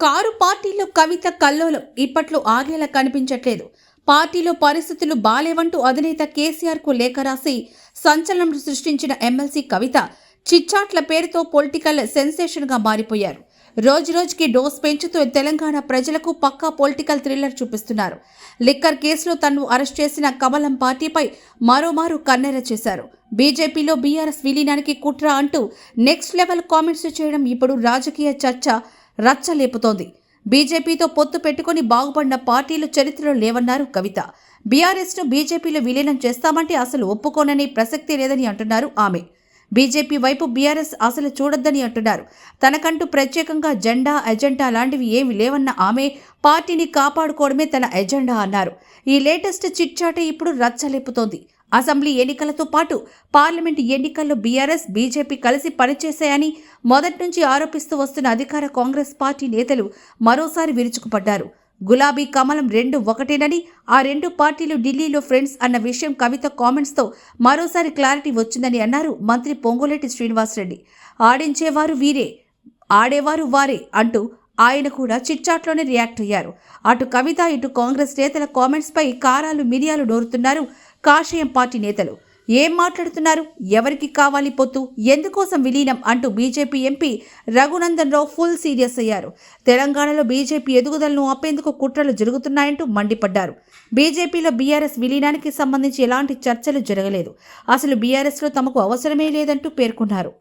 Car పార్టీలో కవిత కల్లోలం ఇప్పట్లో ఆగేలా కనిపించట్లేదు. పార్టీలో పరిస్థితులు బాలేవంటూ అధినేత కేసీఆర్కు లేఖ రాసి సంచలనం సృష్టించిన ఎమ్మెల్సీ కవిత చిచ్చాట్ల పేరుతో పొలిటికల్ సెన్సేషన్గా మారిపోయారు. రోజురోజుకి డోస్ పెంచుతూ తెలంగాణ ప్రజలకు పక్కా పొలిటికల్ థ్రిల్లర్ చూపిస్తున్నారు. లిక్కర్ కేసులో తనను అరెస్ట్ చేసిన కమలం పార్టీపై మరోమారు కన్నెర చేశారు. బీజేపీలో బీఆర్ఎస్ విలీనానికి కుట్ర అంటూ నెక్స్ట్ లెవెల్ కామెంట్స్ చేయడం ఇప్పుడు రాజకీయ చర్చ రచ్చలేపుతోంది. బీజేపీతో పొత్తు పెట్టుకుని బాగుపడిన పార్టీలు చరిత్రలో లేవన్నారు కవిత. బీఆర్ఎస్ను బీజేపీలో విలీనం చేస్తామంటే అసలు ఒప్పుకోనని ప్రసక్తి లేదని అంటున్నారు ఆమె. బీజేపీ వైపు బీఆర్ఎస్ అసలు చూడొద్దని అంటున్నారు. తనకంటూ ప్రత్యేకంగా జెండా ఎజెండా లాంటివి ఏమీ లేవన్న ఆమె పార్టీని కాపాడుకోవడమే తన ఎజెండా అన్నారు. ఈ లేటెస్ట్ చిట్చాట ఇప్పుడు రచ్చలేపుతోంది. అసెంబ్లీ ఎన్నికలతో పాటు పార్లమెంటు ఎన్నికల్లో బీఆర్ఎస్ బీజేపీ కలిసి పనిచేశాయని మొదటి నుంచి ఆరోపిస్తూ వస్తున్న అధికార కాంగ్రెస్ పార్టీ నేతలు మరోసారి విరుచుకుపడ్డారు. గులాబీ కమలం రెండు ఒకటేనని, ఆ రెండు పార్టీలు ఢిల్లీలో ఫ్రెండ్స్ అన్న విషయం కవిత కామెంట్స్తో మరోసారి క్లారిటీ వచ్చిందని అన్నారు మంత్రి పొంగులేటి శ్రీనివాసరెడ్డి. ఆడించేవారు వీరే, ఆడేవారు వారే అంటూ ఆయన కూడా చిట్చాట్లోనే రియాక్ట్ అయ్యారు. అటు కవిత ఇటు కాంగ్రెస్ నేతల కామెంట్స్పై కారాలు మిరియాలు నోరుతున్నారు కాషాయం పార్టీ నేతలు. ఏం మాట్లాడుతున్నారు, ఎవరికి కావాలి పొత్తు, ఎందుకోసం విలీనం అంటూ BJP MP Raghunandan Rao full serious అయ్యారు. తెలంగాణలో బీజేపీ ఎదుగుదలను ఆపేందుకు కుట్రలు జరుగుతున్నాయంటూ మండిపడ్డారు. బీజేపీలో బీఆర్ఎస్ విలీనానికి సంబంధించి ఎలాంటి చర్చలు జరగలేదు, అసలు బీఆర్ఎస్లో తమకు అవసరమే లేదంటూ పేర్కొన్నారు.